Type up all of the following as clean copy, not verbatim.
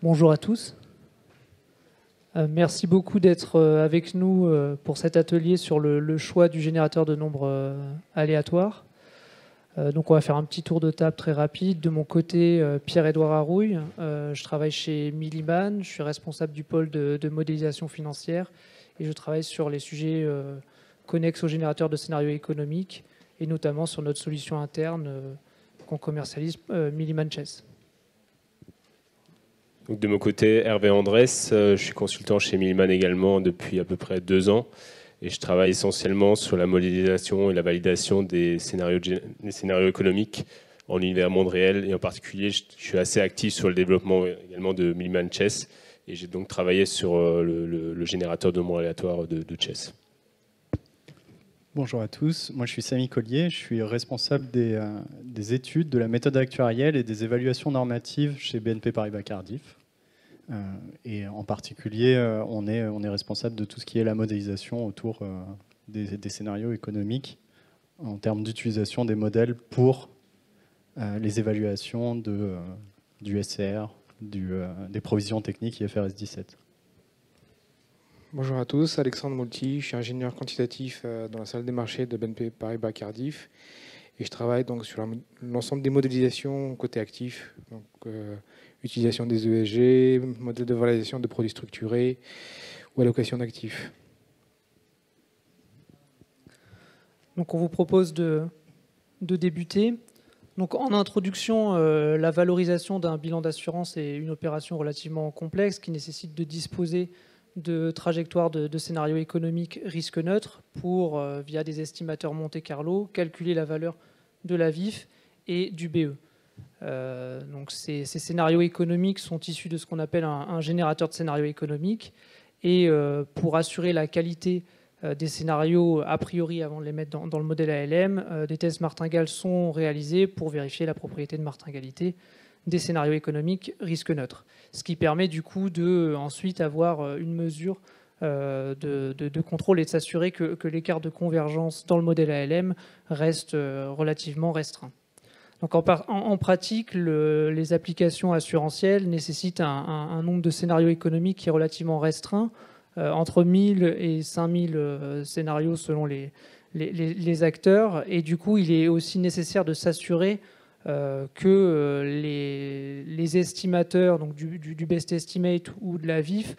Bonjour à tous. Merci beaucoup d'être avec nous pour cet atelier sur le choix du générateur de nombres aléatoires. Donc on va faire un petit tour de table très rapide. De mon côté, Pierre-Édouard Arouille. Je travaille chez Milliman. Je suis responsable du pôle de modélisation financière et je travaille sur les sujets connexes au générateur de scénarios économiques et notamment sur notre solution interne qu'on commercialise, Milliman Chess. Donc de mon côté, Hervé Andrès, je suis consultant chez Milliman également depuis à peu près 2 ans et je travaille essentiellement sur la modélisation et la validation des scénarios économiques en univers monde réel et en particulier je suis assez actif sur le développement également de Milliman Chess et j'ai donc travaillé sur le générateur de nombres aléatoires de Chess. Bonjour à tous, moi je suis Samy Collier, je suis responsable des études, de la méthode actuarielle et des évaluations normatives chez BNP Paribas Cardiff. Et en particulier, on est responsable de tout ce qui est la modélisation autour des scénarios économiques en termes d'utilisation des modèles pour les évaluations du SCR, des provisions techniques IFRS 17. Bonjour à tous, Alexandre Moulty, je suis ingénieur quantitatif dans la salle des marchés de BNP Paribas Cardiff et je travaille donc sur l'ensemble des modélisations côté actif, donc utilisation des ESG, modèle de valorisation de produits structurés ou allocation d'actifs. Donc on vous propose de débuter. Donc en introduction, la valorisation d'un bilan d'assurance est une opération relativement complexe qui nécessite de disposer de trajectoires de scénarios économiques risque neutre pour, via des estimateurs Monte Carlo, calculer la valeur de la VIF et du BE. Donc ces scénarios économiques sont issus de ce qu'on appelle un générateur de scénarios économiques et pour assurer la qualité des scénarios a priori avant de les mettre dans le modèle ALM, des tests martingale sont réalisés pour vérifier la propriété de martingalité des scénarios économiques risque neutre. Ce qui permet du coup de ensuite avoir une mesure de contrôle et de s'assurer que l'écart de convergence dans le modèle ALM reste relativement restreint. Donc en pratique, les applications assurantielles nécessitent un nombre de scénarios économiques qui est relativement restreint, entre 1000 et 5000 scénarios selon les acteurs. Et du coup, il est aussi nécessaire de s'assurer que les estimateurs donc du best estimate ou de la VIF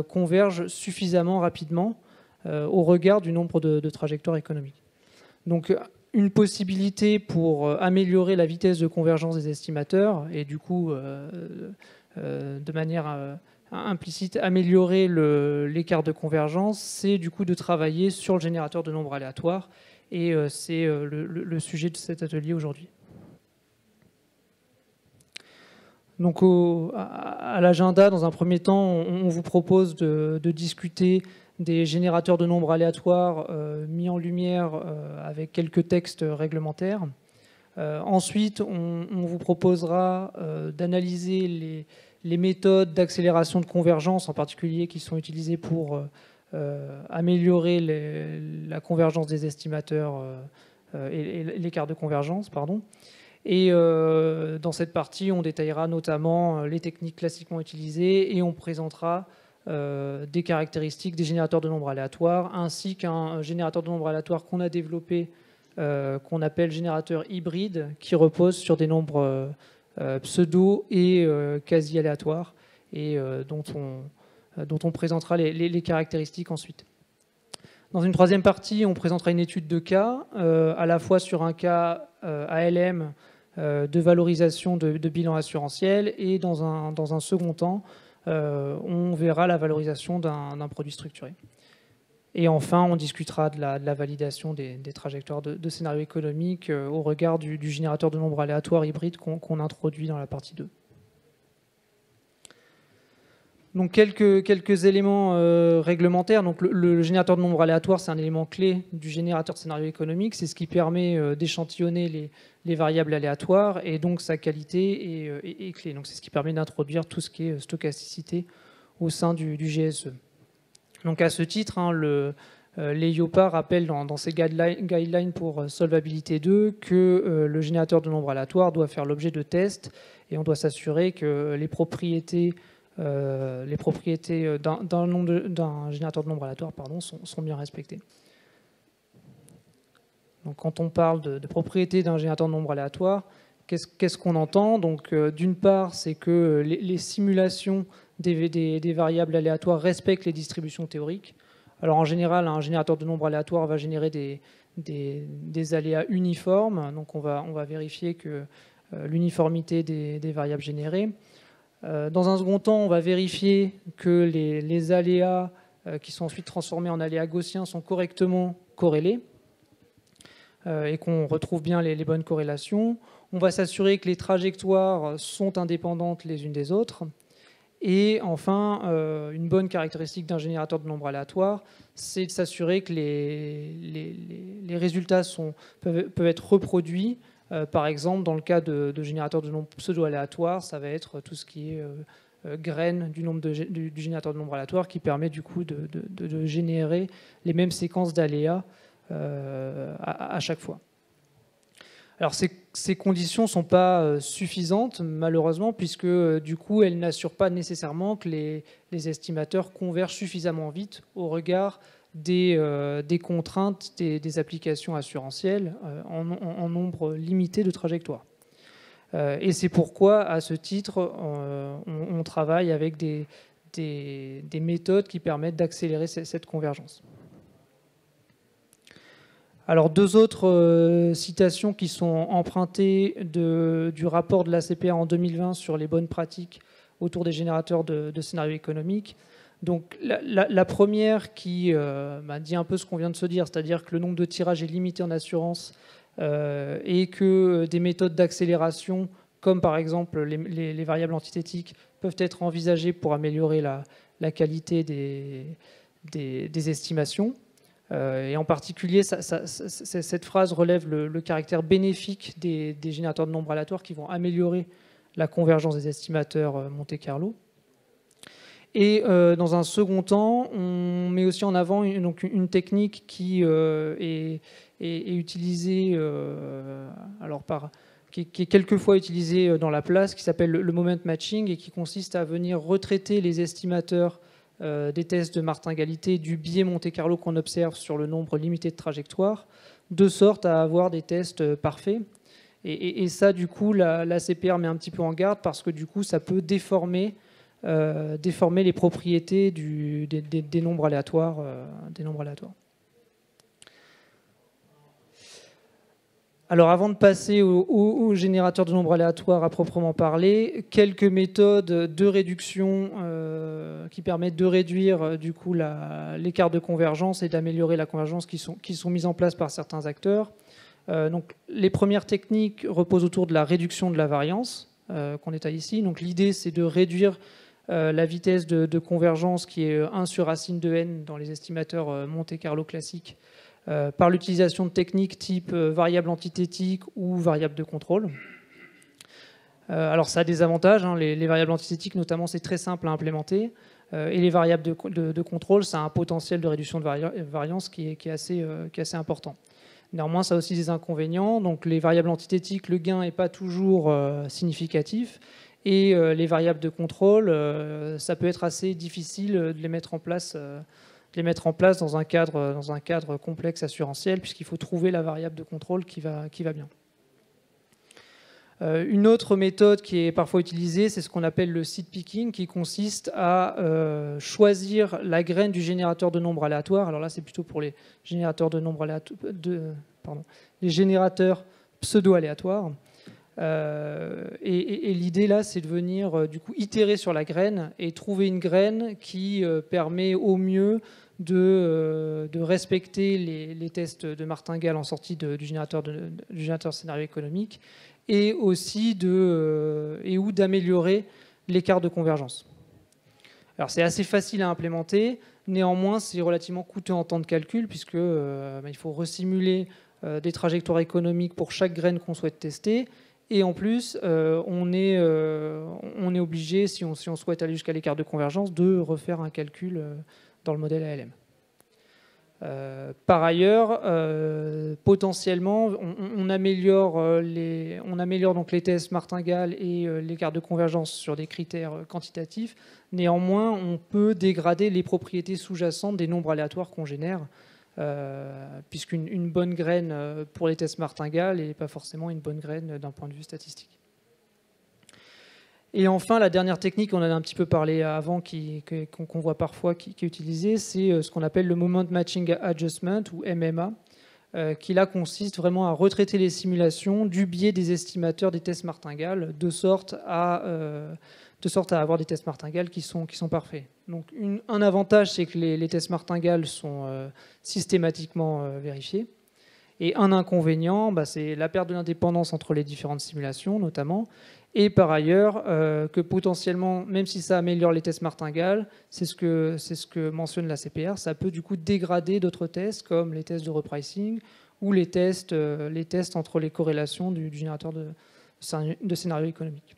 convergent suffisamment rapidement au regard du nombre de trajectoires économiques. Donc une possibilité pour améliorer la vitesse de convergence des estimateurs et du coup de manière implicite améliorer l'écart de convergence, c'est du coup de travailler sur le générateur de nombres aléatoires et c'est le sujet de cet atelier aujourd'hui. Donc à l'agenda, dans un premier temps, on vous propose de discuter des générateurs de nombres aléatoires mis en lumière avec quelques textes réglementaires. Ensuite, on vous proposera d'analyser les méthodes d'accélération de convergence, en particulier qui sont utilisées pour améliorer la convergence des estimateurs et l'écart de convergence, pardon. Et dans cette partie, on détaillera notamment les techniques classiquement utilisées et on présentera des caractéristiques des générateurs de nombres aléatoires ainsi qu'un générateur de nombres aléatoires qu'on a développé, qu'on appelle générateur hybride, qui repose sur des nombres pseudo et quasi aléatoires et dont on présentera les caractéristiques ensuite. Dans une troisième partie, on présentera une étude de cas, à la fois sur un cas ALM de valorisation de bilan assurantiel et dans un second temps, on verra la valorisation d'un produit structuré. Et enfin, on discutera de la validation des trajectoires de scénarios économiques au regard du générateur de nombres aléatoires hybride qu'on introduit dans la partie 2. Donc quelques éléments réglementaires. Donc le générateur de nombres aléatoires, c'est un élément clé du générateur de scénarios économiques. C'est ce qui permet d'échantillonner les variables aléatoires et donc sa qualité est clé. Donc c'est ce qui permet d'introduire tout ce qui est stochasticité au sein du GSE. Donc à ce titre, Les IOPA rappellent dans ces guidelines pour solvabilité 2 que le générateur de nombres aléatoires doit faire l'objet de tests et on doit s'assurer que les propriétés d'un générateur de nombres aléatoires sont bien respectées. Donc, quand on parle de propriétés d'un générateur de nombres aléatoires, qu'est-ce qu'on entend? Donc, d'une part, c'est que les simulations des variables aléatoires respectent les distributions théoriques. Alors en général, un générateur de nombres aléatoires va générer des aléas uniformes. Donc on va vérifier que l'uniformité des variables générées. Dans un second temps, on va vérifier que les aléas qui sont ensuite transformés en aléas gaussiens sont correctement corrélés et qu'on retrouve bien les bonnes corrélations. On va s'assurer que les trajectoires sont indépendantes les unes des autres. Et enfin, une bonne caractéristique d'un générateur de nombres aléatoires, c'est de s'assurer que les résultats peuvent être reproduits. Par exemple, dans le cas de générateurs de nombres pseudo-aléatoires, ça va être tout ce qui est graine du générateur de nombres aléatoires qui permet du coup de générer les mêmes séquences d'aléas à chaque fois. Alors ces conditions ne sont pas suffisantes malheureusement puisque du coup elles n'assurent pas nécessairement que les estimateurs convergent suffisamment vite au regard des contraintes des applications assurantielles en nombre limité de trajectoires. Et c'est pourquoi à ce titre on travaille avec des méthodes qui permettent d'accélérer cette convergence. Alors deux autres citations qui sont empruntées du rapport de l'ACPR en 2020 sur les bonnes pratiques autour des générateurs de scénarios économiques. Donc la première qui dit un peu ce qu'on vient de se dire, c'est-à-dire que le nombre de tirages est limité en assurance et que des méthodes d'accélération, comme par exemple les variables antithétiques, peuvent être envisagées pour améliorer la qualité des estimations. Et en particulier, cette phrase relève le caractère bénéfique des générateurs de nombres aléatoires qui vont améliorer la convergence des estimateurs Monte-Carlo. Et dans un second temps, on met aussi en avant une technique qui est utilisée, qui est quelquefois utilisée dans la place, qui s'appelle le moment matching et qui consiste à venir retraiter les estimateurs des tests de martingalité du biais Monte-Carlo qu'on observe sur le nombre limité de trajectoires, de sorte à avoir des tests parfaits. Et ça, du coup, la CPR met un petit peu en garde parce que du coup, ça peut déformer les propriétés des nombres aléatoires. Alors avant de passer au générateur de nombres aléatoires à proprement parler, quelques méthodes de réduction qui permettent de réduire du coup l'écart de convergence et d'améliorer la convergence qui sont mises en place par certains acteurs. Donc, les premières techniques reposent autour de la réduction de la variance qu'on détaille ici. Donc l'idée c'est de réduire la vitesse de convergence qui est 1 sur racine de n dans les estimateurs Monte-Carlo classiques par l'utilisation de techniques type variable antithétique ou variable de contrôle. Alors ça a des avantages, hein. Les variables antithétiques notamment c'est très simple à implémenter et les variables de contrôle ça a un potentiel de réduction de variance qui est assez important. Néanmoins ça a aussi des inconvénients, donc les variables antithétiques le gain n'est pas toujours significatif et les variables de contrôle ça peut être assez difficile de les mettre en place dans un cadre complexe assurantiel, puisqu'il faut trouver la variable de contrôle qui va bien. Une autre méthode qui est parfois utilisée, c'est ce qu'on appelle le seed picking, qui consiste à choisir la graine du générateur de nombres aléatoires. Alors là, c'est plutôt pour les générateurs de nombres aléatoires, les générateurs pseudo-aléatoires. Et l'idée là, c'est de venir du coup itérer sur la graine et trouver une graine qui permet au mieux de respecter les tests de martingale en sortie du générateur scénario économique et aussi ou d'améliorer l'écart de convergence. Alors c'est assez facile à implémenter, néanmoins c'est relativement coûteux en temps de calcul puisque il faut resimuler des trajectoires économiques pour chaque graine qu'on souhaite tester. Et en plus, on est obligé, si on souhaite aller jusqu'à l'écart de convergence, de refaire un calcul dans le modèle ALM. Par ailleurs, potentiellement, on améliore donc les tests martingales et l'écart de convergence sur des critères quantitatifs. Néanmoins, on peut dégrader les propriétés sous-jacentes des nombres aléatoires qu'on génère, puisqu'une bonne graine pour les tests martingales n'est pas forcément une bonne graine d'un point de vue statistique. Et enfin, la dernière technique, on en a un petit peu parlé avant, qu'on voit parfois, qui est utilisée, c'est ce qu'on appelle le Moment Matching Adjustment, ou MMA, qui là consiste vraiment à retraiter les simulations du biais des estimateurs des tests martingales, de sorte à avoir des tests martingales qui sont parfaits. Donc un avantage, c'est que les tests martingales sont systématiquement vérifiés. Et un inconvénient, c'est la perte de l'indépendance entre les différentes simulations, notamment. Et par ailleurs, que potentiellement, même si ça améliore les tests martingales, c'est ce que mentionne la CPR, ça peut du coup dégrader d'autres tests, comme les tests de repricing ou les tests entre les corrélations du générateur de scénarios économiques.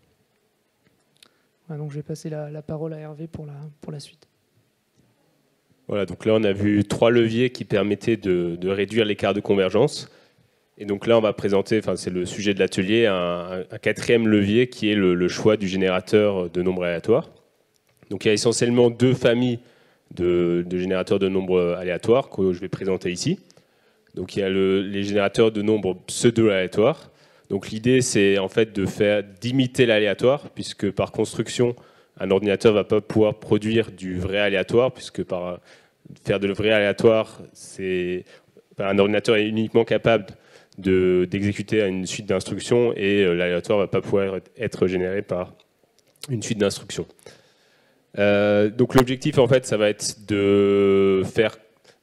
Voilà, donc je vais passer la parole à Hervé pour la suite. Voilà, donc là on a vu 3 leviers qui permettaient de réduire l'écart de convergence. Et donc là on va présenter, c'est le sujet de l'atelier, un 4e levier qui est le choix du générateur de nombres aléatoires. Donc il y a essentiellement 2 familles de générateurs de nombres aléatoires que je vais présenter ici. Donc il y a les générateurs de nombres pseudo-aléatoires. Donc l'idée c'est en fait d'imiter l'aléatoire, puisque par construction, un ordinateur ne va pas pouvoir produire du vrai aléatoire, puisque faire de le vrai aléatoire, un ordinateur est uniquement capable d'exécuter une suite d'instructions et l'aléatoire ne va pas pouvoir être généré par une suite d'instructions. Donc l'objectif en fait ça va être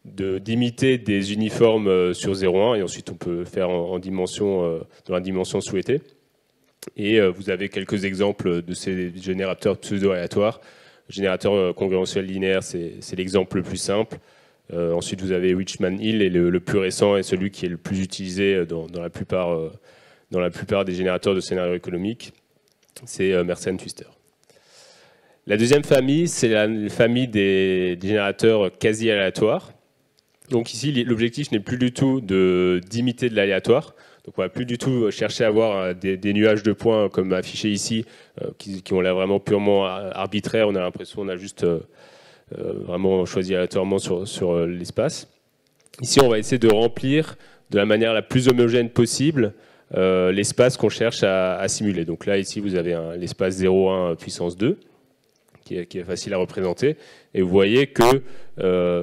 d'imiter des uniformes sur 0,1 et ensuite on peut faire en dimension, dans la dimension souhaitée. Et vous avez quelques exemples de ces générateurs pseudo-aléatoires. Générateur congruentiel linéaire, c'est l'exemple le plus simple. Ensuite, vous avez Witchman-Hill, et le plus récent est celui qui est le plus utilisé dans la plupart des générateurs de scénarios économiques. C'est Mersenne-Twister. La deuxième famille, c'est la famille des générateurs quasi-aléatoires. Donc ici, l'objectif n'est plus du tout d'imiter de l'aléatoire. Donc on ne va plus du tout chercher à avoir des nuages de points comme affichés ici, qui ont l'air vraiment purement arbitraires. On a l'impression qu'on a juste vraiment choisi aléatoirement sur l'espace. Ici, on va essayer de remplir de la manière la plus homogène possible l'espace qu'on cherche à simuler. Donc là, ici, vous avez l'espace 0,1 puissance 2, qui est facile à représenter. Et vous voyez que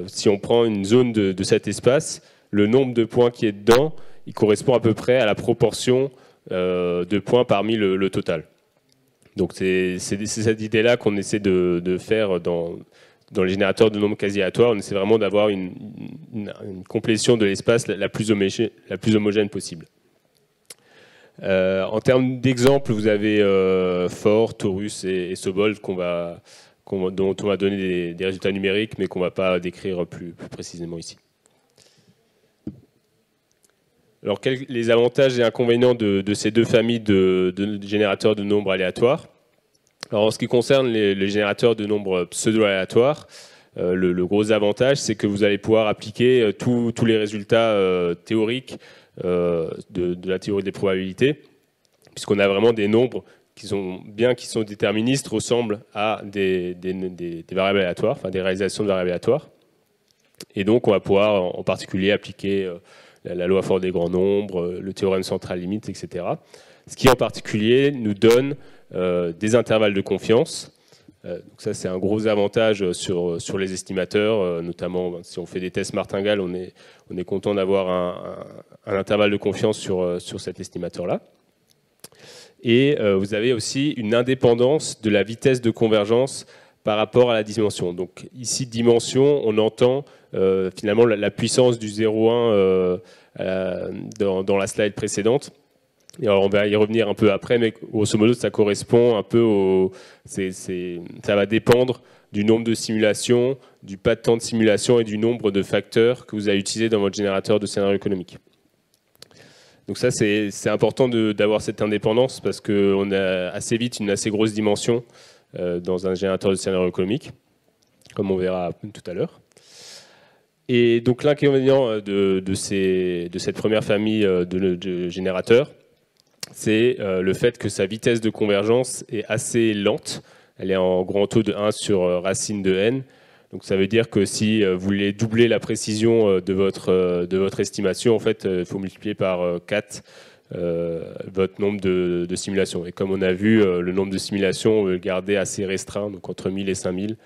si on prend une zone de cet espace, le nombre de points qui est dedans, il correspond à peu près à la proportion de points parmi le total. Donc c'est cette idée-là qu'on essaie de faire dans les générateurs de nombres quasi-aléatoires. On essaie vraiment d'avoir une complétion de l'espace la plus homogène possible. En termes d'exemples, vous avez Fort, Taurus et Sobol dont on va donner des résultats numériques, mais qu'on ne va pas décrire plus précisément ici. Alors, les avantages et inconvénients de ces 2 familles de générateurs de nombres aléatoires? Alors, en ce qui concerne les générateurs de nombres pseudo-aléatoires, le gros avantage, c'est que vous allez pouvoir appliquer tous les résultats théoriques de la théorie des probabilités, puisqu'on a vraiment des nombres qui sont déterministes, ressemblent à des variables aléatoires, enfin des réalisations de variables aléatoires. Et donc, on va pouvoir en particulier appliquer la loi forte des grands nombres, le théorème central limite, etc. Ce qui en particulier nous donne des intervalles de confiance. Donc ça, c'est un gros avantage sur les estimateurs, notamment si on fait des tests martingales, on est content d'avoir un intervalle de confiance sur cet estimateur-là. Et vous avez aussi une indépendance de la vitesse de convergence par rapport à la dimension. Donc ici, dimension, on entend finalement la puissance du 0,1 dans la slide précédente. Et alors on va y revenir un peu après, mais grosso modo, ça correspond un peu ça va dépendre du nombre de simulations, du pas de temps de simulation et du nombre de facteurs que vous avez utilisés dans votre générateur de scénario économique. Donc ça, c'est important d'avoir cette indépendance parce qu'on a assez vite une assez grosse dimension dans un générateur de scénario économique, comme on verra tout à l'heure. Et donc l'inconvénient de cette première famille de générateurs, c'est le fait que sa vitesse de convergence est assez lente. Elle est en grand taux de 1 sur racine de n. Donc ça veut dire que si vous voulez doubler la précision de votre estimation, en fait, il faut multiplier par 4 votre nombre de simulations. Et comme on a vu, le nombre de simulations, on veut le garder assez restreint, donc entre 1000 et 5000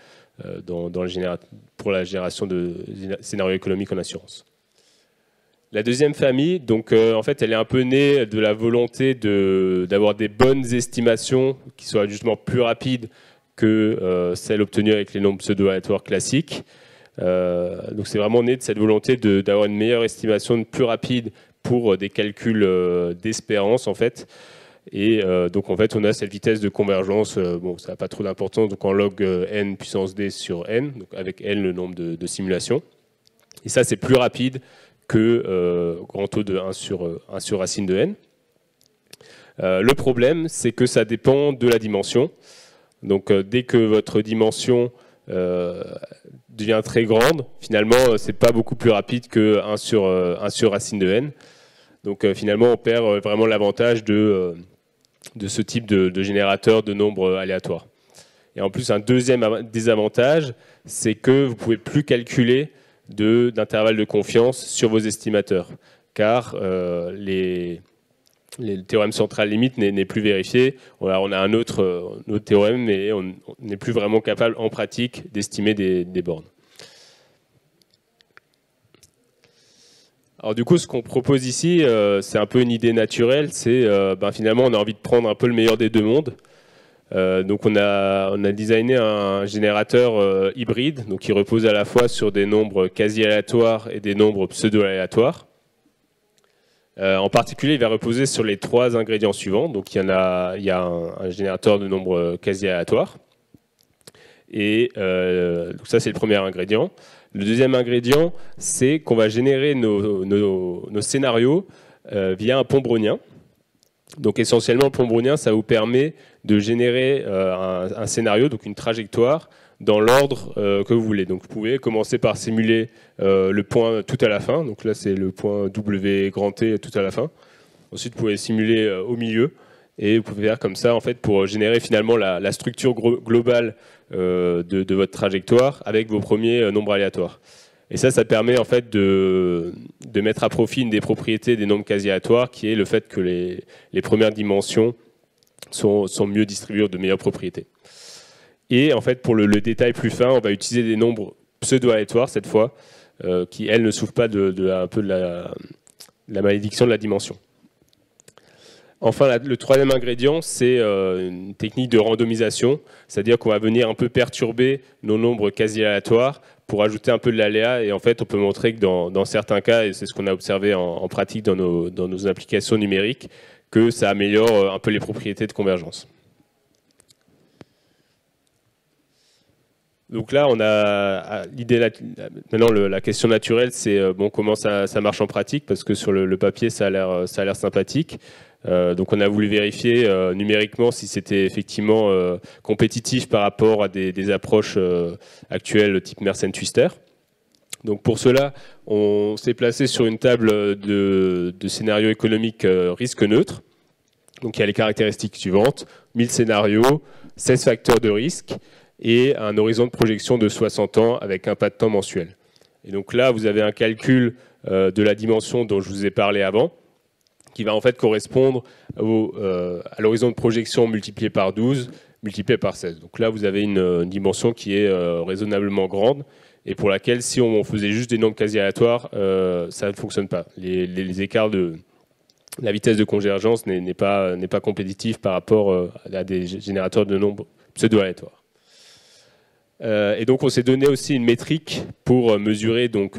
pour la génération de scénarios économiques en assurance. La deuxième famille, donc, en fait, elle est un peu née de la volonté d'avoir des bonnes estimations qui soient justement plus rapides que celles obtenues avec les nombres pseudo-aléatoires classiques. Donc c'est vraiment né de cette volonté d'avoir une meilleure estimation plus rapide pour des calculs d'espérance, en fait. Et donc en fait on a cette vitesse de convergence, bon ça n'a pas trop d'importance, donc en log n puissance d sur n, donc avec n le nombre de simulations. Et ça c'est plus rapide que grand taux de 1 sur racine de n. Le problème c'est que ça dépend de la dimension. Donc dès que votre dimension devient très grande, finalement c'est pas beaucoup plus rapide que 1 sur racine de n. Donc finalement on perd vraiment l'avantage de ce type de générateur de nombres aléatoires. Et en plus, un deuxième désavantage, c'est que vous ne pouvez plus calculer d'intervalle de confiance sur vos estimateurs, car les théorèmes central limite n'est plus vérifié. On a un autre théorème, mais on n'est plus vraiment capable en pratique d'estimer des bornes. Alors du coup, ce qu'on propose ici, c'est un peu une idée naturelle, c'est finalement on a envie de prendre un peu le meilleur des deux mondes. Donc on a designé un générateur hybride, donc qui repose à la fois sur des nombres quasi-aléatoires et des nombres pseudo-aléatoires. En particulier, il va reposer sur les 3 ingrédients suivants. Donc il y a un générateur de nombres quasi-aléatoires. Et donc ça, c'est le premier ingrédient. Le deuxième ingrédient, c'est qu'on va générer nos scénarios via un pont brownien. Donc essentiellement, le pont brownien, ça vous permet de générer un scénario, donc une trajectoire, dans l'ordre que vous voulez. Donc vous pouvez commencer par simuler le point tout à la fin. Donc là, c'est le point W grand T tout à la fin. Ensuite, vous pouvez simuler au milieu. Et vous pouvez faire comme ça, en fait, pour générer finalement la structure globale de votre trajectoire avec vos premiers nombres aléatoires. Et ça permet en fait de mettre à profit une des propriétés des nombres quasi-aléatoires, qui est le fait que les premières dimensions sont mieux distribuées, de meilleures propriétés. Et en fait, pour le détail plus fin, on va utiliser des nombres pseudo-aléatoires cette fois, qui elles ne souffrent pas de la malédiction de la dimension. Enfin, le troisième ingrédient, c'est une technique de randomisation, c'est-à-dire qu'on va venir un peu perturber nos nombres quasi-aléatoires pour ajouter un peu de l'aléa. Et en fait, on peut montrer que dans certains cas, et c'est ce qu'on a observé en pratique dans nos applications numériques, que ça améliore un peu les propriétés de convergence. Donc là, on a l'idée. Maintenant, la question naturelle, c'est comment ça marche en pratique, parce que sur le papier, ça a l'air sympathique. Donc on a voulu vérifier numériquement si c'était effectivement compétitif par rapport à des approches actuelles type Mersenne-Twister. Donc pour cela, on s'est placé sur une table de scénarios économiques risque neutre. Donc il y a les caractéristiques suivantes: 1000 scénarios, 16 facteurs de risque et un horizon de projection de 60 ans avec un pas de temps mensuel. Et donc là, vous avez un calcul de la dimension dont je vous ai parlé avant, qui va en fait correspondre à l'horizon de projection multiplié par 12, multiplié par 16. Donc là, vous avez une dimension qui est raisonnablement grande, et pour laquelle, si on faisait juste des nombres quasi-aléatoires, ça ne fonctionne pas. Les écarts de la vitesse de convergence n'est pas compétitif par rapport à des générateurs de nombres pseudo-aléatoires. Et donc on s'est donné aussi une métrique pour mesurer donc,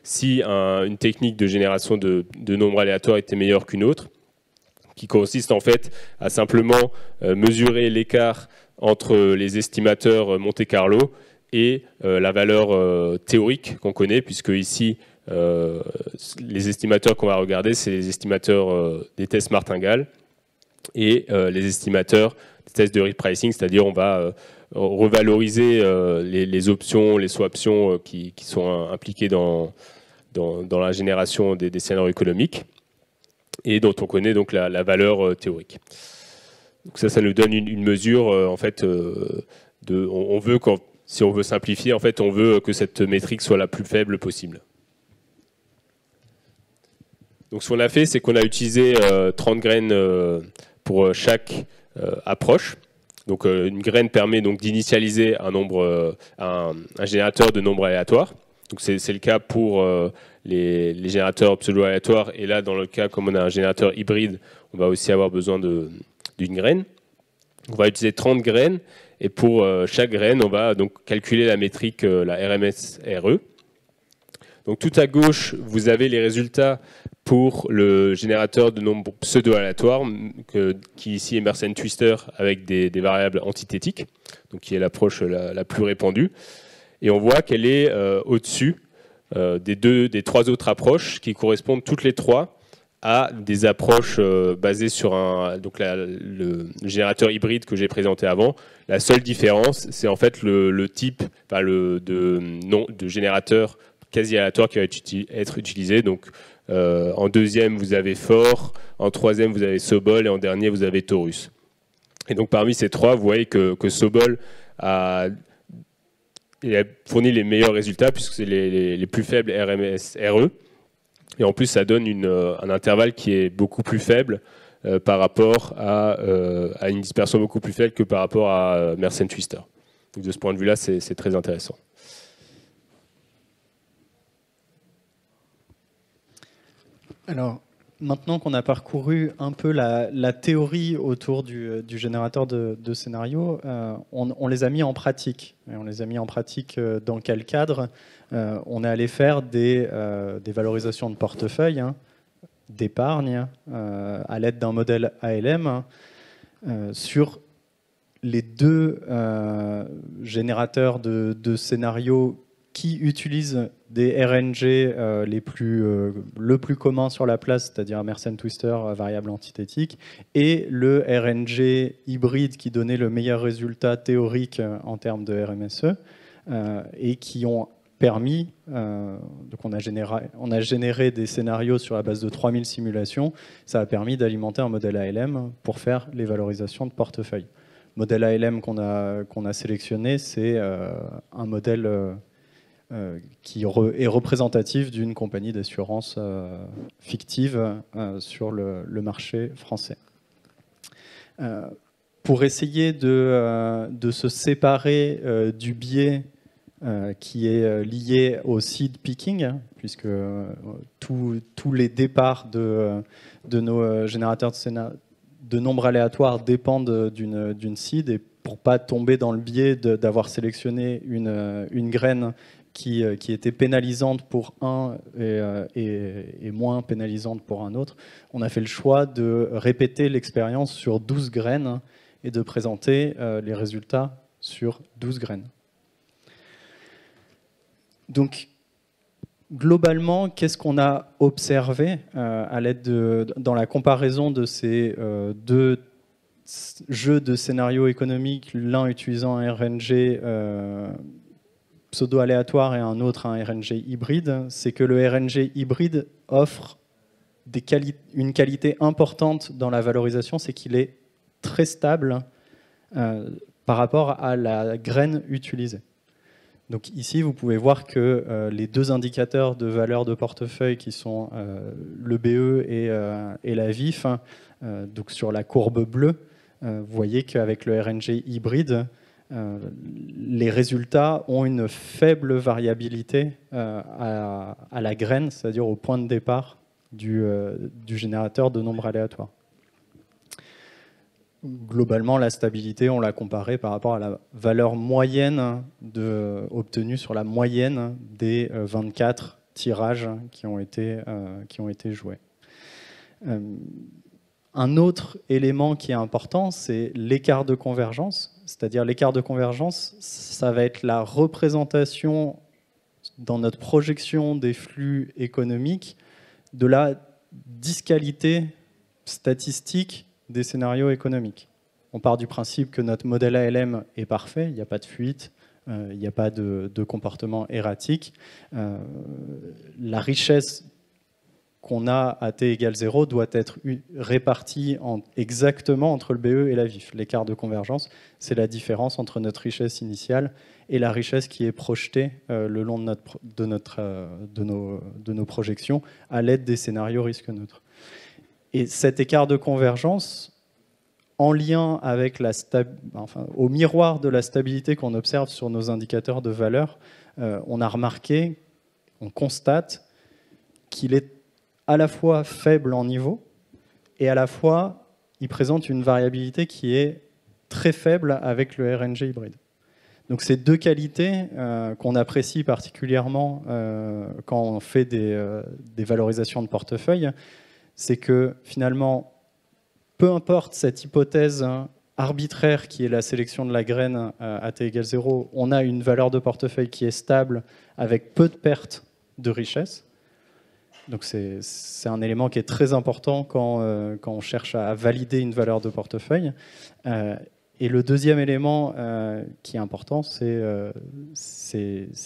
si une technique de génération de nombres aléatoires était meilleure qu'une autre, qui consiste en fait à simplement mesurer l'écart entre les estimateurs Monte-Carlo et la valeur théorique qu'on connaît, puisque ici les estimateurs qu'on va regarder, c'est les estimateurs des tests martingale et les estimateurs des tests de repricing, c'est-à-dire on va revaloriser les options, les swaptions qui sont impliquées dans la génération des scénarios économiques et dont on connaît donc la valeur théorique. Donc ça nous donne une mesure en fait on veut si on veut simplifier, en fait, on veut que cette métrique soit la plus faible possible. Donc ce qu'on a fait, c'est qu'on a utilisé 30 graines pour chaque approche. Donc une graine permet donc d'initialiser un générateur de nombres aléatoires. Donc c'est le cas pour les générateurs pseudo-aléatoires. Et là, dans le cas, comme on a un générateur hybride, on va aussi avoir besoin d'une graine. On va utiliser 30 graines. Et pour chaque graine, on va donc calculer la métrique, la RMS-RE. Donc tout à gauche, vous avez les résultats pour le générateur de nombres pseudo-aléatoires, qui ici est Mersenne Twister avec des variables antithétiques, donc qui est l'approche la plus répandue. Et on voit qu'elle est au-dessus des trois autres approches qui correspondent toutes les trois à des approches basées sur le générateur hybride que j'ai présenté avant. La seule différence, c'est en fait le type de générateur quasi aléatoire qui va être utilisé. Donc, en deuxième, vous avez For, en troisième, vous avez Sobol, et en dernier, vous avez Taurus. Et donc, parmi ces trois, vous voyez que Sobol a fourni les meilleurs résultats, puisque c'est les plus faibles RMS-RE. Et en plus, ça donne un intervalle qui est beaucoup plus faible par rapport à une dispersion beaucoup plus faible que par rapport à Mersenne Twister. Donc, de ce point de vue-là, c'est très intéressant. Alors, maintenant qu'on a parcouru un peu la théorie autour du générateur de scénarios, on les a mis en pratique. Et on les a mis en pratique dans quel cadre? On est allé faire des valorisations de portefeuille, d'épargne, à l'aide d'un modèle ALM, sur les deux générateurs de scénarios qui utilisent des RNG le plus commun sur la place, c'est-à-dire Mersenne Twister, variable antithétique, et le RNG hybride qui donnait le meilleur résultat théorique en termes de RMSE, et qui ont permis, donc on a généré des scénarios sur la base de 3000 simulations, ça a permis d'alimenter un modèle ALM pour faire les valorisations de portefeuille. Le modèle ALM qu'on a sélectionné, c'est un modèle qui est représentatif d'une compagnie d'assurance fictive sur le marché français. Pour essayer de se séparer du biais qui est lié au seed picking, puisque tous les départs de nos générateurs de nombres aléatoires dépendent d'une seed, et pour ne pas tomber dans le biais d'avoir sélectionné une graine qui était pénalisante pour un et moins pénalisante pour un autre, on a fait le choix de répéter l'expérience sur 12 graines et de présenter les résultats sur 12 graines. Donc, globalement, qu'est-ce qu'on a observé à l'aide dans la comparaison de ces deux jeux de scénarios économiques, l'un utilisant un RNG pseudo-aléatoire et un autre un RNG hybride, c'est que le RNG hybride offre une qualité importante dans la valorisation, c'est qu'il est très stable par rapport à la graine utilisée. Donc ici, vous pouvez voir que les deux indicateurs de valeur de portefeuille qui sont le BE et la VIF, donc sur la courbe bleue, vous voyez qu'avec le RNG hybride, les résultats ont une faible variabilité à la graine, c'est-à-dire au point de départ du générateur de nombres aléatoires. Globalement, la stabilité, on l'a comparée par rapport à la valeur moyenne obtenue sur la moyenne des 24 tirages qui ont été joués. Un autre élément qui est important, c'est l'écart de convergence. C'est-à-dire l'écart de convergence, ça va être la représentation dans notre projection des flux économiques de la disqualité statistique des scénarios économiques. on part du principe que notre modèle ALM est parfait, il n'y a pas de fuite, il n'y a pas de comportement erratique. La richesse qu'on a à t égale 0 doit être répartie exactement entre le BE et la VIF. L'écart de convergence, c'est la différence entre notre richesse initiale et la richesse qui est projetée le long de nos projections à l'aide des scénarios risque neutre. Et cet écart de convergence, en lien avec au miroir de la stabilité qu'on observe sur nos indicateurs de valeur, on a remarqué, on constate qu'il est à la fois faible en niveau et à la fois il présente une variabilité qui est très faible avec le RNG hybride. Donc ces deux qualités qu'on apprécie particulièrement quand on fait des valorisations de portefeuille, c'est que finalement, peu importe cette hypothèse arbitraire qui est la sélection de la graine à t égale 0, on a une valeur de portefeuille qui est stable avec peu de pertes de richesse. Donc c'est un élément qui est très important quand on cherche à valider une valeur de portefeuille. Et le deuxième élément qui est important, c'est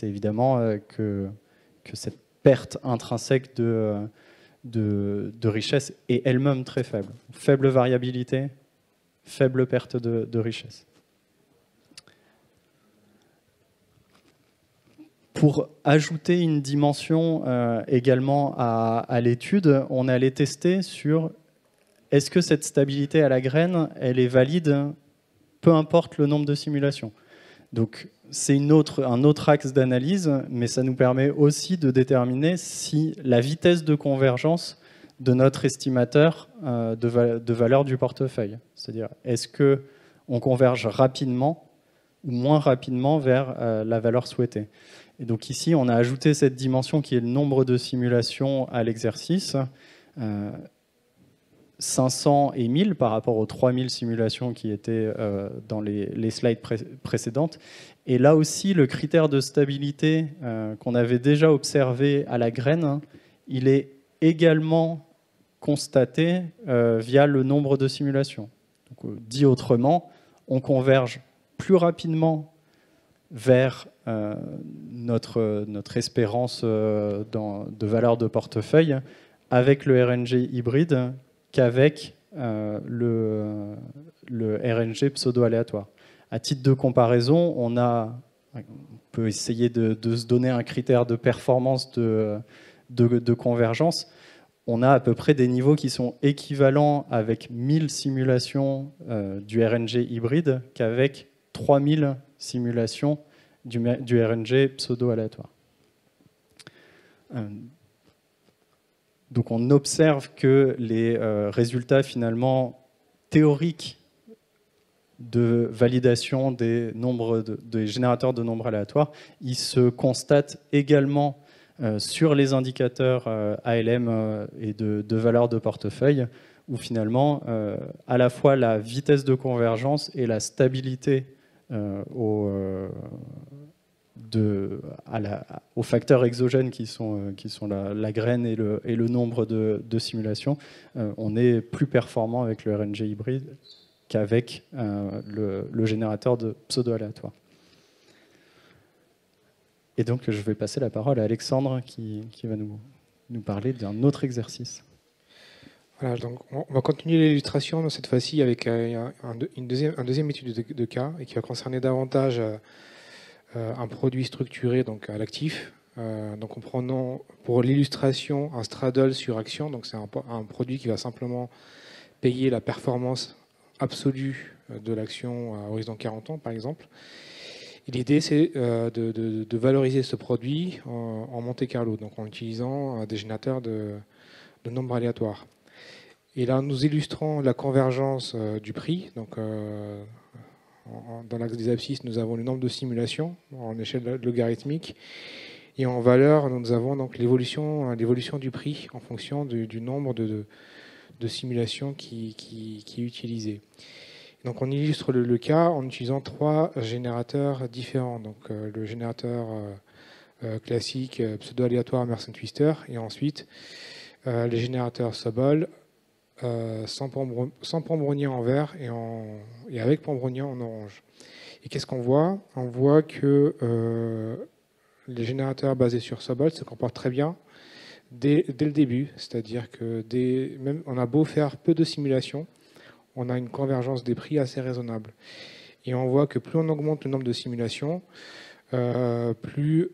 évidemment que cette perte intrinsèque de richesse est elle-même très faible. Faible variabilité, faible perte de richesse. Pour ajouter une dimension également à l'étude, on allait tester sur est-ce que cette stabilité à la graine, elle est valide, peu importe le nombre de simulations. Donc c'est un autre axe d'analyse, mais ça nous permet aussi de déterminer si la vitesse de convergence de notre estimateur de valeur du portefeuille. C'est-à-dire, est-ce qu'on converge rapidement ou moins rapidement vers la valeur souhaitée. Et donc ici, on a ajouté cette dimension qui est le nombre de simulations à l'exercice. 500 et 1000 par rapport aux 3000 simulations qui étaient dans les slides précédentes. Et là aussi, le critère de stabilité qu'on avait déjà observé à la graine, il est également constaté via le nombre de simulations. Donc, dit autrement, on converge plus rapidement vers notre espérance de valeur de portefeuille avec le RNG hybride qu'avec le RNG pseudo-aléatoire. À titre de comparaison, on peut essayer de se donner un critère de performance de convergence. On a à peu près des niveaux qui sont équivalents avec 1000 simulations du RNG hybride qu'avec 3000 simulations du RNG pseudo-aléatoire. Donc on observe que les résultats finalement théoriques de validation des générateurs de nombres aléatoires, ils se constatent également sur les indicateurs ALM et de valeur de portefeuille, où finalement à la fois la vitesse de convergence et la stabilité aux facteurs exogènes qui sont la graine et le nombre de simulations, on est plus performant avec le RNG hybride qu'avec le générateur de pseudo-aléatoire. Et donc je vais passer la parole à Alexandre qui va nous parler d'un autre exercice. Voilà, donc on va continuer l'illustration cette fois-ci avec une deuxième étude de cas et qui va concerner davantage un produit structuré donc à l'actif. Donc en prenant pour l'illustration un straddle sur action, donc c'est un produit qui va simplement payer la performance absolue de l'action à horizon 40 ans par exemple. Et l'idée c'est de valoriser ce produit en Monte Carlo, donc en utilisant des générateurs de nombres aléatoires. Et là, nous illustrons la convergence du prix. Donc, dans l'axe des abscisses, nous avons le nombre de simulations en échelle logarithmique. Et en valeur, nous avons donc l'évolution du prix en fonction du nombre de simulations qui est utilisé. Donc, on illustre le cas en utilisant 3 générateurs différents. Donc, le générateur classique pseudo-aléatoire Mersenne-Twister et ensuite les générateurs Sobol, sans Pambronien en vert et avec Pambronien en orange. Et qu'est-ce qu'on voit? On voit que les générateurs basés sur Sobol se comportent très bien dès le début, c'est-à-dire que même on a beau faire peu de simulations, on a une convergence des prix assez raisonnable. Et on voit que plus on augmente le nombre de simulations, plus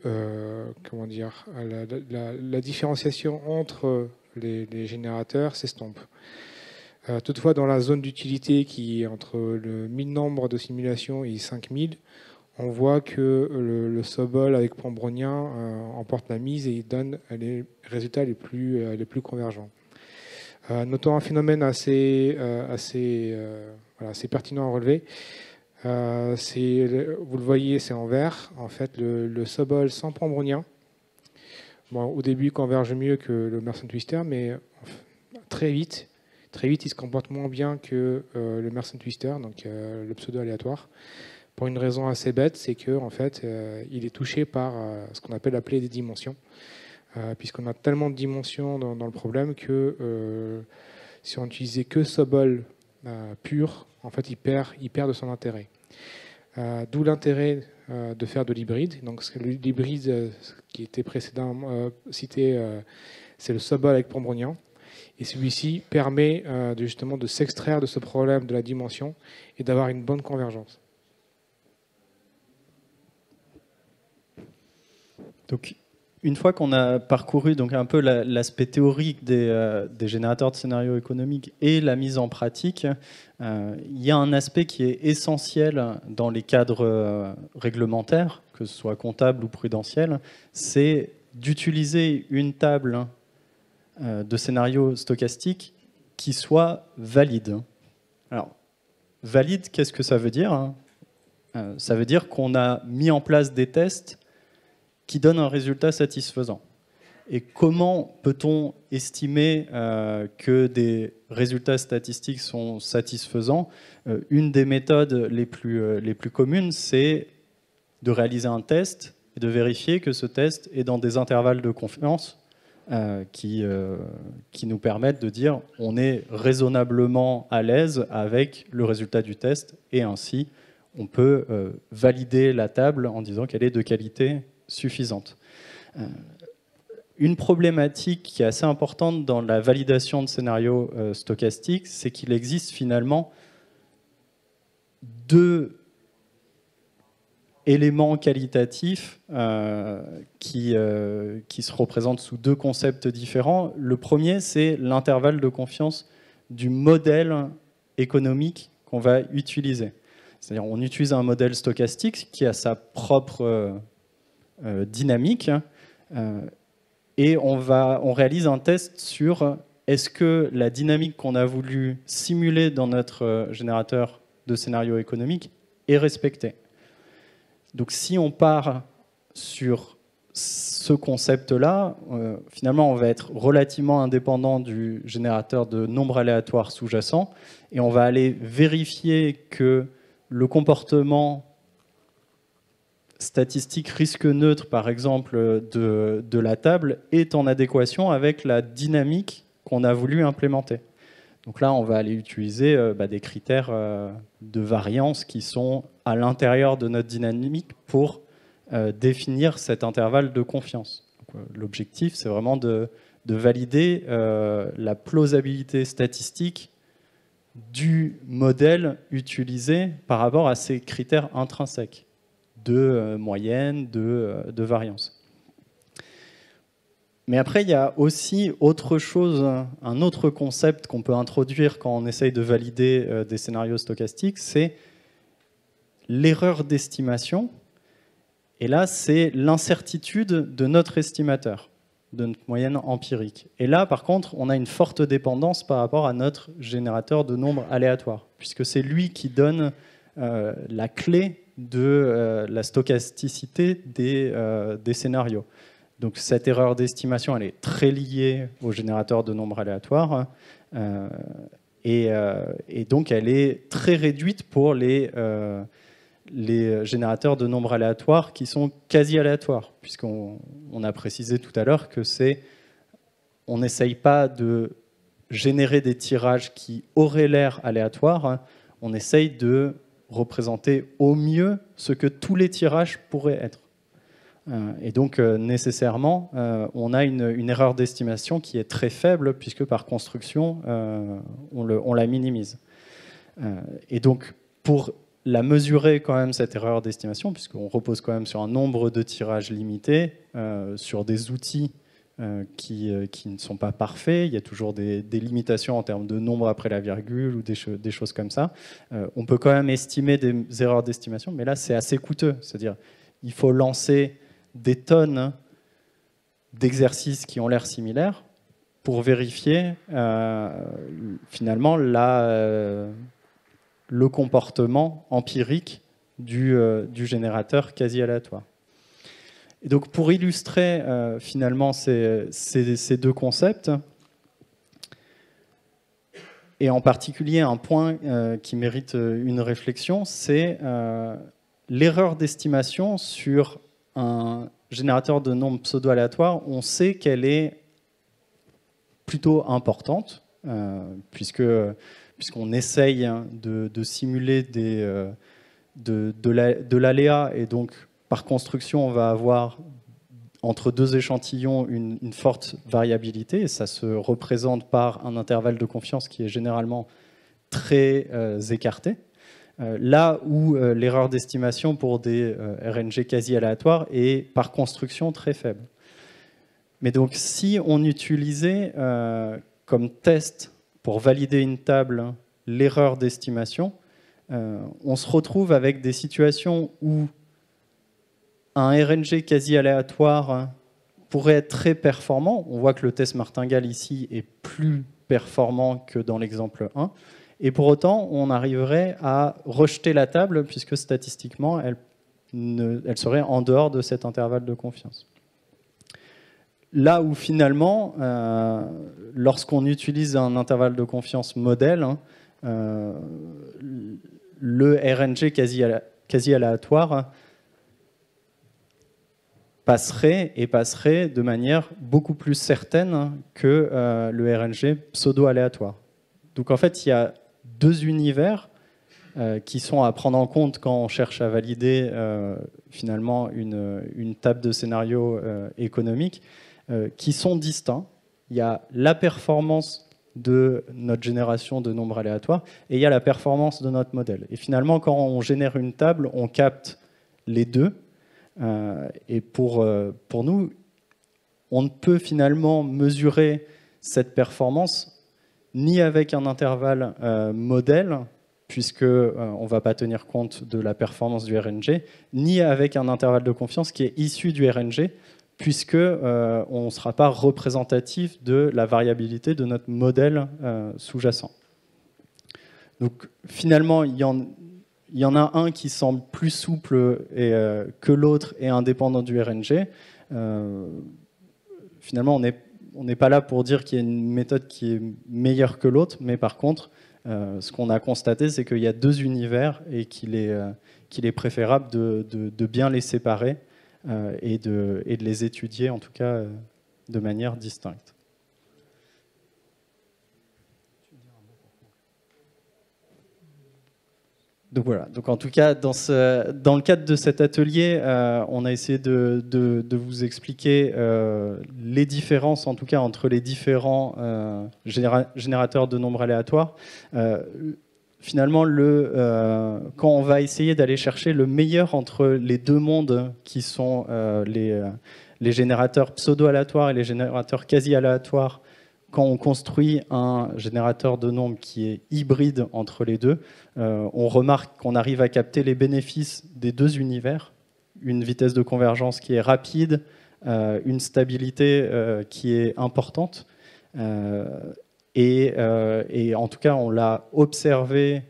comment dire, la différenciation entre les générateurs s'estompe. Toutefois, dans la zone d'utilité qui est entre le 1000 nombres de simulations et 5000, on voit que le Sobol avec Pambronien emporte la mise et il donne les résultats les plus convergents. Notons un phénomène assez pertinent à relever. Vous le voyez, c'est en vert. En fait, le Sobol sans Pambronien, bon, au début, il converge mieux que le Mersenne Twister, mais très vite, il se comporte moins bien que le Mersenne Twister, donc le pseudo aléatoire. Pour une raison assez bête, c'est que en fait, il est touché par ce qu'on appelle la plaie des dimensions, puisqu'on a tellement de dimensions dans le problème que si on utilisait que Sobol pur, en fait, il perd de son intérêt. D'où l'intérêt de faire de l'hybride. Donc l'hybride qui était précédemment cité, c'est le Sobol avec Pambronien. Et celui-ci permet justement de s'extraire de ce problème de la dimension et d'avoir une bonne convergence. Donc, une fois qu'on a parcouru donc un peu l'aspect théorique des générateurs de scénarios économiques et la mise en pratique, il y a un aspect qui est essentiel dans les cadres réglementaires, que ce soit comptable ou prudentiel, c'est d'utiliser une table de scénarios stochastiques qui soit valide. Alors, valide, qu'est-ce que ça veut dire? Ça veut dire qu'on a mis en place des tests qui donne un résultat satisfaisant. Et comment peut-on estimer que des résultats statistiques sont satisfaisants? Une des méthodes les plus communes, c'est de réaliser un test et de vérifier que ce test est dans des intervalles de confiance qui nous permettent de dire on est raisonnablement à l'aise avec le résultat du test, et ainsi on peut valider la table en disant qu'elle est de qualité suffisante. Une problématique qui est assez importante dans la validation de scénarios stochastiques, c'est qu'il existe finalement deux éléments qualitatifs qui se représentent sous deux concepts différents. Le premier, c'est l'intervalle de confiance du modèle économique qu'on va utiliser. C'est-à-dire on utilise un modèle stochastique qui a sa propre dynamique, et on réalise un test sur est-ce que la dynamique qu'on a voulu simuler dans notre générateur de scénario économique est respectée. Donc si on part sur ce concept-là, finalement on va être relativement indépendant du générateur de nombres aléatoires sous-jacents, et on va aller vérifier que le comportement statistique risque neutre, par exemple, de la table est en adéquation avec la dynamique qu'on a voulu implémenter. Donc là, on va aller utiliser des critères de variance qui sont à l'intérieur de notre dynamique pour définir cet intervalle de confiance. L'objectif, c'est vraiment de valider la plausibilité statistique du modèle utilisé par rapport à ces critères intrinsèques de moyenne, de variance. Mais après, il y a aussi autre chose, un autre concept qu'on peut introduire quand on essaye de valider des scénarios stochastiques, c'est l'erreur d'estimation. Et là, c'est l'incertitude de notre estimateur, de notre moyenne empirique. Et là, par contre, on a une forte dépendance par rapport à notre générateur de nombres aléatoires, puisque c'est lui qui donne la clé de la stochasticité des scénarios. Donc cette erreur d'estimation, elle est très liée au générateur de nombres aléatoires, et donc elle est très réduite pour les générateurs de nombres aléatoires qui sont quasi aléatoires, puisqu'on a précisé tout à l'heure que on n'essaye pas de générer des tirages qui auraient l'air aléatoires, on essaye de représenter au mieux ce que tous les tirages pourraient être. Et donc, nécessairement, on a une erreur d'estimation qui est très faible, puisque par construction, on la minimise. Et donc, pour la mesurer quand même, cette erreur d'estimation, puisqu'on repose quand même sur un nombre de tirages limité, sur des outils qui ne sont pas parfaits, il y a toujours des limitations en termes de nombre après la virgule ou des choses comme ça. On peut quand même estimer des erreurs d'estimation, mais là, c'est assez coûteux. C'est-à-dire, il faut lancer des tonnes d'exercices qui ont l'air similaires pour vérifier finalement le comportement empirique du générateur quasi aléatoire. Et donc pour illustrer finalement ces deux concepts, et en particulier un point qui mérite une réflexion, c'est l'erreur d'estimation sur un générateur de nombres pseudo-aléatoires. On sait qu'elle est plutôt importante, puisqu'on essaye de simuler de l'aléa, et donc par construction, on va avoir entre deux échantillons une forte variabilité, et ça se représente par un intervalle de confiance qui est généralement très écarté. Là où l'erreur d'estimation pour des RNG quasi aléatoires est par construction très faible. Mais donc si on utilisait comme test pour valider une table l'erreur d'estimation, on se retrouve avec des situations où un RNG quasi aléatoire pourrait être très performant. On voit que le test martingale ici est plus performant que dans l'exemple 1. Et pour autant, on arriverait à rejeter la table, puisque statistiquement, elle serait en dehors de cet intervalle de confiance. Là où finalement, lorsqu'on utilise un intervalle de confiance modèle, le RNG quasi aléatoire passerait de manière beaucoup plus certaine que le RNG pseudo-aléatoire. Donc en fait, il y a deux univers qui sont à prendre en compte quand on cherche à valider finalement une table de scénario économique, qui sont distincts. Il y a la performance de notre génération de nombres aléatoires et il y a la performance de notre modèle. Et finalement, quand on génère une table, on capte les deux. Et pour nous, on ne peut finalement mesurer cette performance ni avec un intervalle modèle, puisqu'on ne va pas tenir compte de la performance du RNG, ni avec un intervalle de confiance qui est issu du RNG, puisqu'on ne sera pas représentatif de la variabilité de notre modèle sous-jacent. Donc finalement, il y en a un qui semble plus souple que l'autre et indépendant du RNG. Finalement, on n'est pas là pour dire qu'il y a une méthode qui est meilleure que l'autre, mais par contre, ce qu'on a constaté, c'est qu'il y a deux univers et qu'il est préférable de bien les séparer et de les étudier, en tout cas, de manière distincte. Donc voilà. Donc en tout cas, dans le cadre de cet atelier, on a essayé de vous expliquer les différences, en tout cas entre les différents générateurs de nombres aléatoires. Finalement, quand on va essayer d'aller chercher le meilleur entre les deux mondes, qui sont les générateurs pseudo-aléatoires et les générateurs quasi-aléatoires, quand on construit un générateur de nombres qui est hybride entre les deux, on remarque qu'on arrive à capter les bénéfices des deux univers, une vitesse de convergence qui est rapide, une stabilité qui est importante. Et en tout cas, on l'a observé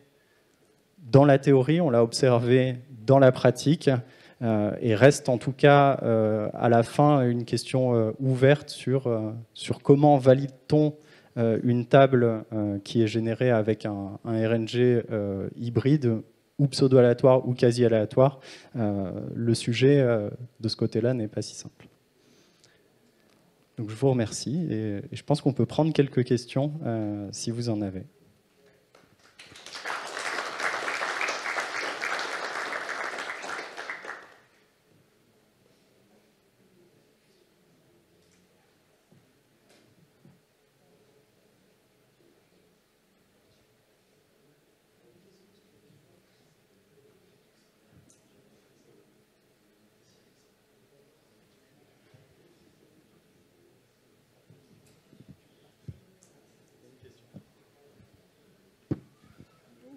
dans la théorie, on l'a observé dans la pratique, et reste en tout cas à la fin une question ouverte sur comment valide-t-on une table qui est générée avec un RNG hybride ou pseudo-aléatoire ou quasi-aléatoire. Le sujet de ce côté-là n'est pas si simple. Donc je vous remercie et je pense qu'on peut prendre quelques questions si vous en avez.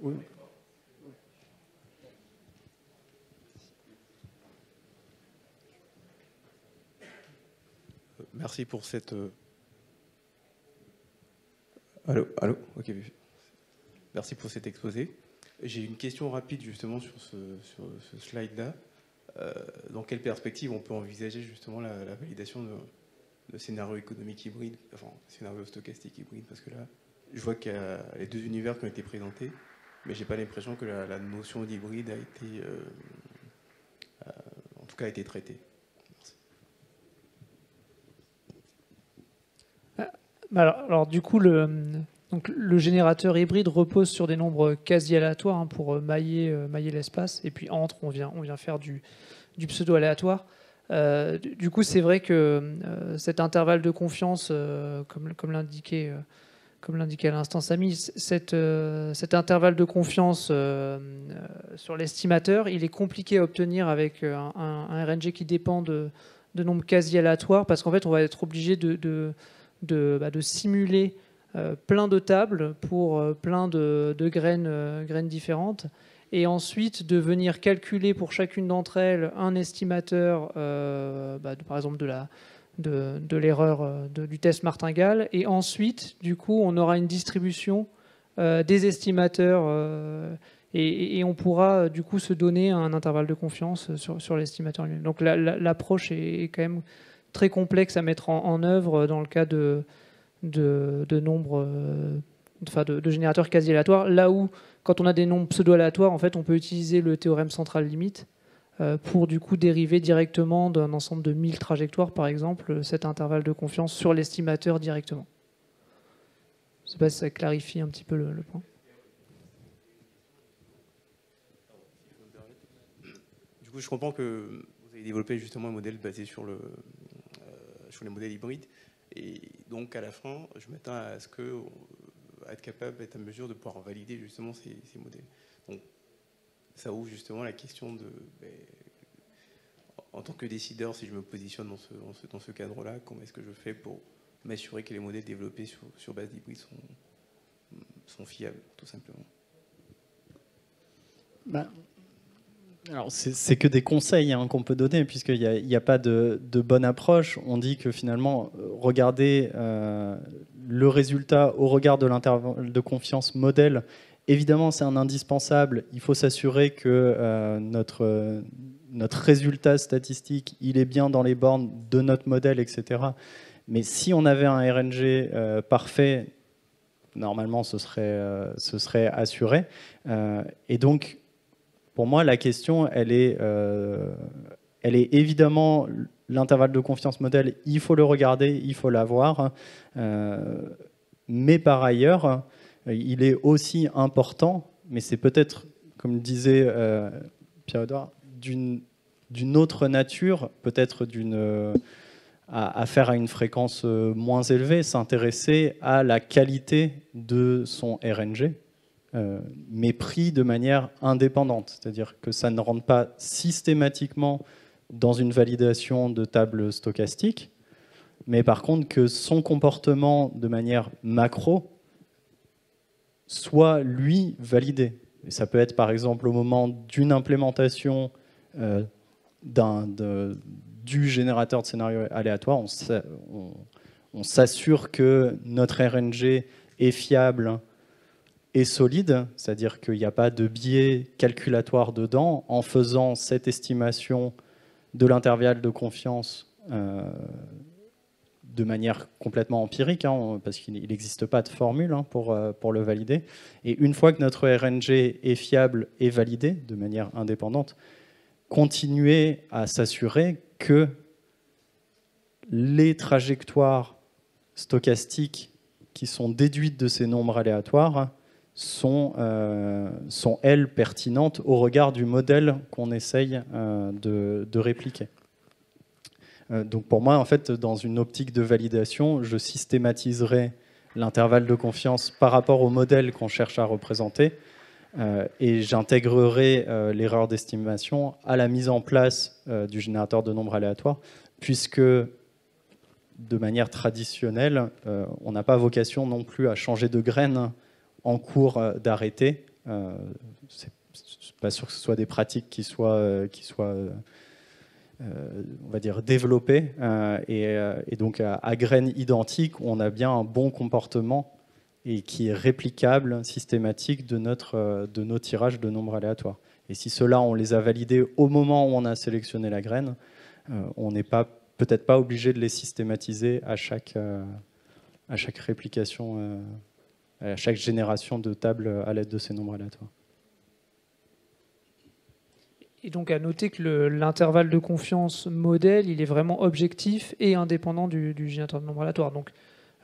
Oui. Merci pour cette... Allô, allô, ok. Merci pour cet exposé. J'ai une question rapide justement sur ce slide-là. Dans quelle perspective on peut envisager justement la validation de scénarios économiques hybrides, enfin scénarios stochastiques hybrides, parce que là, je vois qu'il y a les deux univers qui ont été présentés, mais j'ai pas l'impression que la notion d'hybride a été, en tout cas, a été traitée. Alors du coup, le générateur hybride repose sur des nombres quasi aléatoires hein, pour mailler l'espace. Et puis entre, on vient faire du pseudo-aléatoire. Du coup, c'est vrai que cet intervalle de confiance, comme l'indiquait à l'instant Samy, cet intervalle de confiance sur l'estimateur, il est compliqué à obtenir avec un RNG qui dépend de nombres quasi aléatoires, parce qu'en fait, on va être obligé de simuler plein de tables pour plein de graines différentes, et ensuite de venir calculer pour chacune d'entre elles un estimateur, par exemple de l'erreur du test martingale, et ensuite, du coup, on aura une distribution des estimateurs et on pourra du coup se donner un intervalle de confiance sur l'estimateur lui-même. Donc l'approche est quand même très complexe à mettre en œuvre dans le cas de nombres, de générateurs quasi aléatoires, là où quand on a des nombres pseudo-aléatoires, en fait, on peut utiliser le théorème central limite pour du coup dériver directement d'un ensemble de 1000 trajectoires, par exemple, cet intervalle de confiance sur l'estimateur directement. Je ne sais pas si ça clarifie un petit peu le point. Du coup, je comprends que vous avez développé justement un modèle basé sur les modèles hybrides. Et donc, à la fin, je m'attends à ce que être capable, être à mesure de pouvoir valider justement ces modèles. Donc, ça ouvre justement la question de, en tant que décideur, si je me positionne dans ce cadre-là, comment est-ce que je fais pour m'assurer que les modèles développés sur base d'hybrides sont fiables, tout simplement. Alors, c'est que des conseils hein, qu'on peut donner, puisqu'il n'y a pas de bonne approche. On dit que finalement, regarder le résultat au regard de l'intervalle de confiance modèle, évidemment, c'est un indispensable. Il faut s'assurer que notre résultat statistique, il est bien dans les bornes de notre modèle, etc. Mais si on avait un RNG parfait, normalement, ce serait assuré. Et donc, pour moi, la question, elle est évidemment l'intervalle de confiance modèle, il faut le regarder, il faut l'avoir. Mais par ailleurs, il est aussi important, mais c'est peut-être, comme le disait Pierre-Edouard, d'une autre nature, peut-être à faire à une fréquence moins élevée, s'intéresser à la qualité de son RNG. Mais pris de manière indépendante, c'est-à-dire que ça ne rentre pas systématiquement dans une validation de table stochastique, mais par contre que son comportement de manière macro soit, lui, validé. Et ça peut être par exemple au moment d'une implémentation du générateur de scénario aléatoire, on s'assure que notre RNG est fiable et solide, c'est-à-dire qu'il n'y a pas de biais calculatoire dedans, en faisant cette estimation de l'intervalle de confiance de manière complètement empirique, hein, parce qu'il n'existe pas de formule hein, pour le valider. Et une fois que notre RNG est fiable et validé de manière indépendante, continuer à s'assurer que les trajectoires stochastiques qui sont déduites de ces nombres aléatoires sont elles, pertinentes au regard du modèle qu'on essaye de répliquer. Donc pour moi, en fait, dans une optique de validation, je systématiserai l'intervalle de confiance par rapport au modèle qu'on cherche à représenter et j'intégrerai l'erreur d'estimation à la mise en place du générateur de nombres aléatoires, puisque de manière traditionnelle, on n'a pas vocation non plus à changer de graine en cours d'arrêté. C'est pas sûr que ce soit des pratiques qui soient on va dire développées. Et donc à graines identiques, on a bien un bon comportement et qui est réplicable, systématique de nos tirages de nombres aléatoires. Et si ceux-là, on les a validés au moment où on a sélectionné la graine, on n'est peut-être pas obligé de les systématiser à chaque réplication, à chaque génération de table à l'aide de ces nombres aléatoires. Et donc à noter que l'intervalle de confiance modèle, il est vraiment objectif et indépendant du générateur de nombres aléatoires. Donc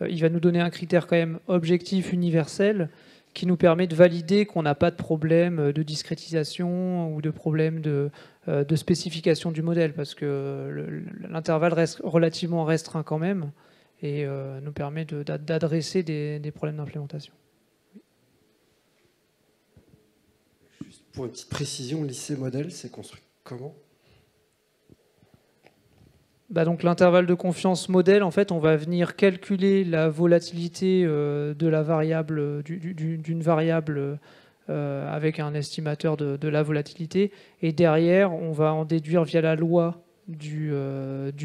il va nous donner un critère quand même objectif, universel, qui nous permet de valider qu'on n'a pas de problème de discrétisation ou de problème de spécification du modèle, parce que l'intervalle reste relativement restreint quand même et nous permet d'adresser des problèmes d'implémentation. Juste pour une petite précision, lycée modèle, c'est construit comment ? Donc l'intervalle de confiance modèle, en fait, on va venir calculer la volatilité de la variable, d'une variable avec un estimateur de la volatilité, et derrière, on va en déduire via la loi du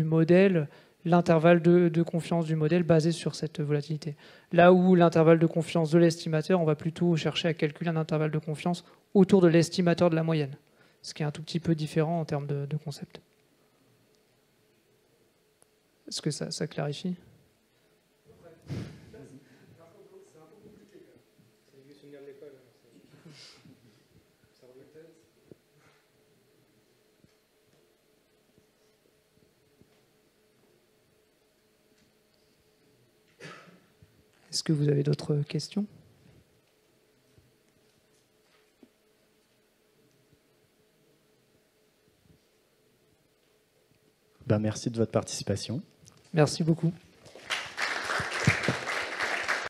modèle l'intervalle de confiance du modèle basé sur cette volatilité. Là où l'intervalle de confiance de l'estimateur, on va plutôt chercher à calculer un intervalle de confiance autour de l'estimateur de la moyenne, ce qui est un tout petit peu différent en termes de concept. Est-ce que ça clarifie ? Est-ce que vous avez d'autres questions ? Merci de votre participation. Merci beaucoup.